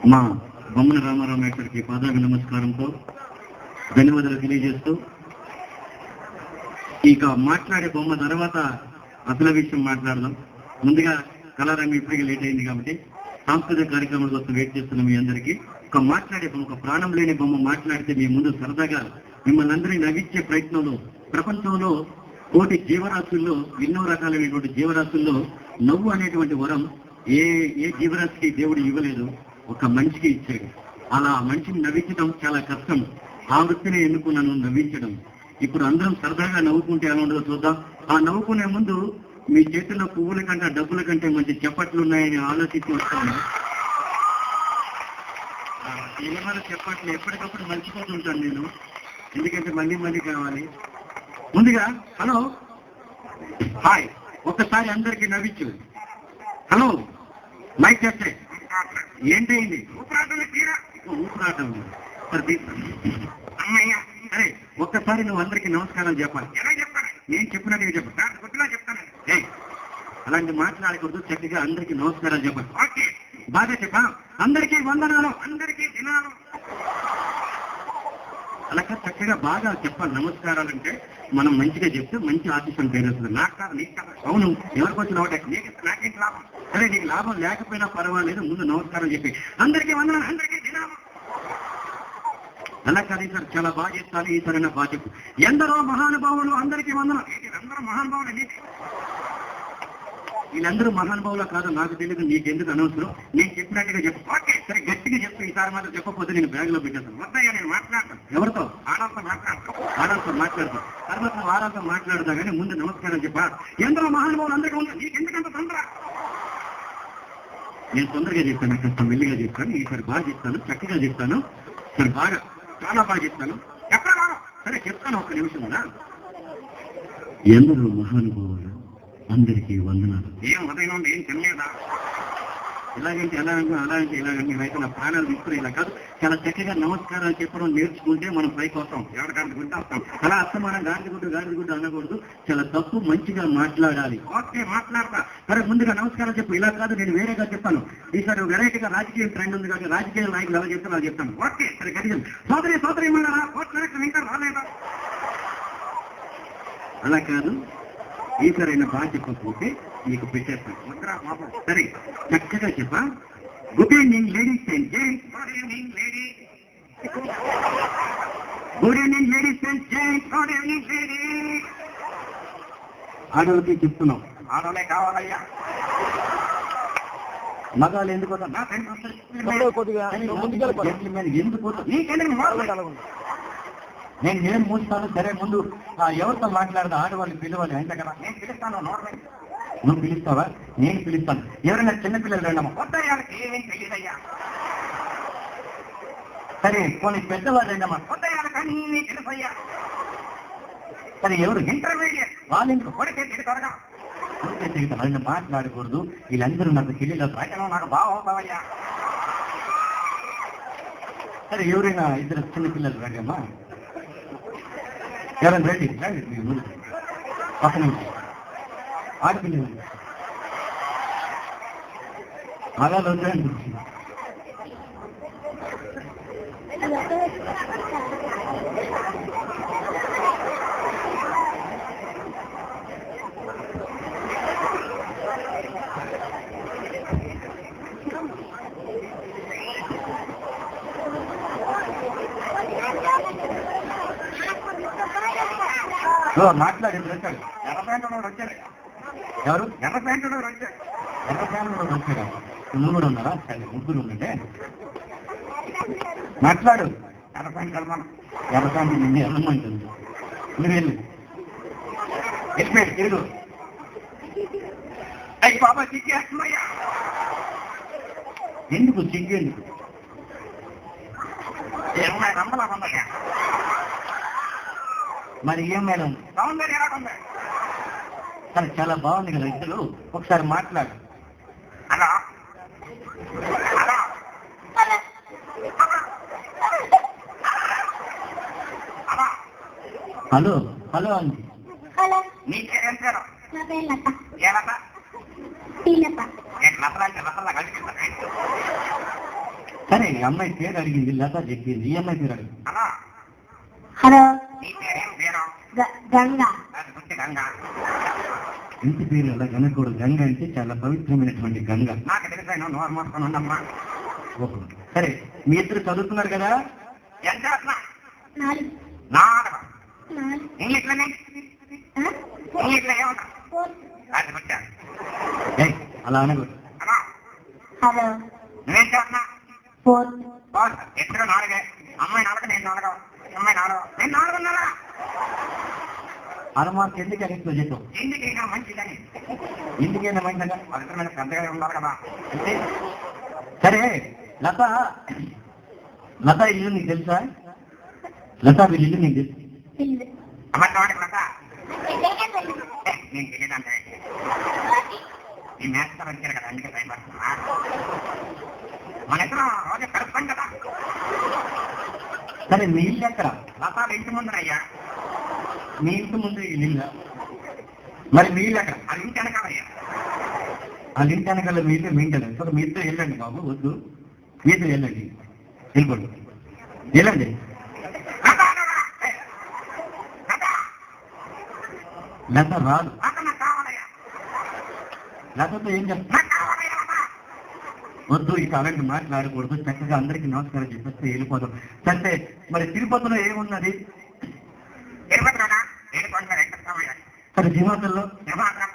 మా బొమ్మన రామారావు నాయుడికి పాదాభి నమస్కారంతో ధన్యవాదాలు తెలియజేస్తూ, ఇక మాట్లాడే బొమ్మ తర్వాత అసలు విషయం మాట్లాడదాం. ముందుగా కళారంగం ఇప్పటికీ లేట్ అయింది కాబట్టి సాంస్కృతిక కార్యక్రమాల కోసం వెయిట్ చేస్తున్న మీ అందరికీ ఒక మాట్లాడే బొమ్మ, ఒక ప్రాణం లేని బొమ్మ మాట్లాడితే మీ ముందు సరదాగా మిమ్మల్ని అందరినీ నవ్వించే ప్రయత్నంలో, ప్రపంచంలో కోటి జీవరాశుల్లో ఎన్నో రకాలైనటువంటి జీవరాశుల్లో నవ్వు అనేటువంటి వరం ఏ జీవరాశికి దేవుడు ఇవ్వలేదు, ఒక మనిషికి ఇచ్చాడు. అలా మనిషిని నవ్వించడం చాలా కష్టం. ఆ వృత్తిని ఎన్నుకున్నాను, నవ్వించడం. ఇప్పుడు అందరం సరదాగా నవ్వుకుంటే ఎలా ఉండదో చూద్దాం. ఆ నవ్వుకునే ముందు మీ చేతుల్లో పువ్వుల కంటే డబ్బుల కంటే మంచి చప్పట్లు ఉన్నాయని ఆలోచించి వస్తాను. సినిమాల చప్పట్లు ఎప్పటికప్పుడు మర్చిపోతుంటాను నేను, ఎందుకంటే మళ్ళీ మళ్ళీ కావాలి. ముందుగా హలో, హాయ్, ఒక్కసారి అందరికీ నవ్వించు. హలో, మైక్ చేస్తే ఏంటైంది? ఊపిరాటం. సరే, ఒక్కసారి నువ్వు అందరికీ నమస్కారం చెప్పాలి. నేను చెప్పినట్టుగా చెప్తాను. అలాంటి మాట్లాడకూడదు, చక్కగా అందరికీ నమస్కారాలు చెప్పాలి. ఓకే, బాగా చెప్పా. అందరికీ వందనాలు, అందరికీ దినాలు. అలా చక్కగా బాగా చెప్పాలి. నమస్కారాలంటే మనం మంచిగా చెప్తే మంచి ఆర్టిస్ట్ అని పేరు వస్తుంది. నాకు కాదు, నీకు కాదు. అవును, ఎవరికి వచ్చిన ఒకటే, నాకేంటి లాభం? సరే, నీకు లాభం లేకపోయినా పర్వాలేదు, ముందు నమస్కారం చెప్పి అందరికీ వందనాలు, అందరికీ దినాలు. అలా కాదు సార్, చాలా బాగా చెప్తాను, ఈసారైనా బాగా చెప్పు. ఎందరో మహానుభావులు, అందరికీ వందనాలు. అందరూ మహానుభావులు, వీళ్ళందరూ మహానుభావులు కాదు నాకు తెలియదు, నీకెందుకు అనవసరం, నేను చెప్పినట్టుగా చెప్పు. ఓకే, సరే, గట్టిగా చెప్పు. ఈసారి మాత్రం చెప్పకపోతే నేను బ్యాగ్ లో పెట్టేస్తాను. వద్దయ్యా, నేను మాట్లాడతాను. ఎవరితో? ఆడవాళ్ళతో మాట్లాడతాను. తర్వాత వారాలతో మాట్లాడతా, కానీ ముందు నమస్కారం చెప్పా. ఎందరో మహానుభావులు అందరికీ ఉన్నారు, నీకెందుకంత తొందర? నేను తొందరగా చెప్తాను, కొంచెం మెల్లిగా చెప్తాను. ఈసారి బాగా చెప్తాను, చక్కగా చెప్తాను. సరే, బాగా, చాలా బాగా చెప్తాను. సరే, చెప్తాను, ఒక్క నిమిషం. ఎందరో మహానుభావులు, అందరికీ వందనాలు. ఏం ఉదయం నుండి ఏం తినలేదా? ఇలాగంటే అలాగంటే ఇలాగంటే అయితే నా ప్రాణాలు తీసుకుని ఇలా కాదు, చాలా చక్కగా నమస్కారాలు చెప్పడం నేర్చుకుంటే మనం పైకి వస్తాం. ఎవరికంటే గుడ్డ వస్తాం. అలా అస్తమానం గాడిగుడ్డు అనకూడదు, చాలా తప్పు, మంచిగా మాట్లాడాలి. ఓకే, మాట్లాడతా. సరే, ముందుగా నమస్కారం చెప్పు. ఇలా కాదు, నేను వేరేగా చెప్తాను. ఈసారి వెరైటీగా రాజకీయ ట్రెండ్ ఉంది కాబట్టి రాజకీయ నాయకులు ఎలా చెప్తాను అలా చెప్తాను. ఓకే, సరే, గట్టిగా సోదరి ఏమన్నారా? ఇంకా రాలేదా? అలా కాదు, ఈసారైనా బాగా చెప్పకపోతే నీకు పెట్టేస్తాను. సరే, చక్కగా చెప్పా. Good evening ladies and gents. Good evening ladies and gents. Good evening ladies. ఆడవాళ్ళకి చెప్తున్నాం, ఆడవాళ్ళే కావాలయ్యా. మగాళ్ళు ఎందుకు పోతాం? నేను మూస్తాను. సరే, ముందు ఎవరితో మాట్లాడదా? ఆడవాళ్ళు పిలవాలి అంటే కదా. నేను పిలుస్తాను, నువ్వు పిలుస్తావా? నేను పిలుస్తాను. ఎవరైనా చిన్నపిల్లలు రండమ్మా. కొత్తయ్యాలకి ఏమేం తెలియదయ్యా. సరే, కొన్ని పెద్దవాళ్ళు రండమ్మా. కొత్తయ్యాలకి అన్నీ తెలుసయ్యా. సరే, ఎవరు ఇంటర్మీడియట్ వాళ్ళ ఇంట్లో కొడితే త్వరగా వాళ్ళని మాట్లాడకూడదు. వీళ్ళందరూ నాకు తెలియదు, నాకు బాగా అవుతావయ్యా. సరే, ఎవరైనా ఇద్దరు చిన్నపిల్లలు రండమ్మా. ఎవరైనా రండి పక్కన ఆడపిల్లలు అలా వద్దండి. మాట్లాడి వచ్చాడు. ఎర్ర ప్యాంటు వచ్చాడు. ఎవరు? ఎర్ర ప్యాంటు వచ్చాడు. ఎర్ర ప్యాంటు వచ్చాడు. నువ్వు కూడా ఉన్నారా? సరే, ముగ్గురు ఉందంటే మాట్లాడు. ఎర్ర ప్యాంటు కలమాను. ఎర్ర ప్యాంటు నిన్ను ఎర్రమంటుంది. మీరు వెళ్ళిపోయాడు. తిరుగు. అయ్యి బాబా, చిక్కేస్తున్నాయ్యా. ఎందుకు చిక్కేందుకు? ఏమన్నా రమ్మలా రమ్మయ్యా. మరి ఏం మేడం సరే, చాలా బాగుంది కదా ఇద్దరు. ఒకసారి మాట్లాడు. హలో హలో అండి. నీ పేరేం పేరు? సరే ఈ అమ్మాయి పేరు అడిగింది, లత చెప్పింది. ఈ అమ్మాయి పేరు అడిగింది. హలో నీ పేరేం పేరు? గంగా. గంగా. ఇంటి పేరు అలా కనకూడదు. గంగ అంటే చాలా పవిత్రమైనటువంటి గంగ. నాకు తెలిసాను, నోరు మూసుకొని ఉండమ్మా. ఓహో. సరే మీ ఇద్దరు చదువుతున్నారు కదా? ఎంత చదువుతున్నా? 4. 4. 4. ఇంగ్లీష్లోనే? ఇంగ్లీష్లో ఏమంటా? 4. అది వచ్చాను. ఏయ్, అలా అనకూడదు. హలో హలో నువ్వేం చదువుతున్నా? 4. ఎప్పుడు 4. అమ్మాయి 4, నేను 4. అమ్మాయి 4, నేను 4:30. అరమార్క్ ఎందుకు అడిగితో చెప్పావు? ఎందుకైనా మంచిదని. ఎందుకైనా మంచిగా పవిత్రమైన పెద్దగా ఉండాలి కదా. అంటే సరే లత ఇల్లు నీకు తెలుసా? లత వీళ్ళ ఇల్లు నీకు తెలుసు? పిల్లి. అబద్ధవాడికి కదా నేను తెలియదంటే ఈ మ్యాథ్స్ వచ్చారు కదా, అందుకే భయపడుతున్నా. మన ఇద్దరం రోజు కలుపుతాం కదా. సరే మీ ఇల్లు ఎక్కడ? లతాలు ఇంటి ముందునయ్యా. మీ ఇంటి ముందు ఇల్లు. మరి మీ ఇల్లు ఎక్కడ? అది ఇంటి వెనకాలయ్యా. ఆ ఇంటి వెనకాల మీ ఇల్లు మింగలేదు. సో మీ ఇద్దరు వెళ్ళండి బాబు, వద్దు. మీ ఇద్దరు వెళ్ళండి, వెళ్ళిపోండి, వెళ్ళండి. లత రాదు. నాకు కావాలయ్యా, లతతో ఏం చెప్తా? నాకు కావాలయ్యా. వద్దు, ఇక అలాంటి మాట్లాడకూడదు. చక్కగా అందరికీ నమస్కారం చెప్పేస్తే వెళ్ళిపోదాం. సరే మరి తిరుపతిలో ఏమున్నది? తిరుపతిలోనా? వెళ్ళిపోతున్నా. సరే సింహాచలంలో? సింహాచలం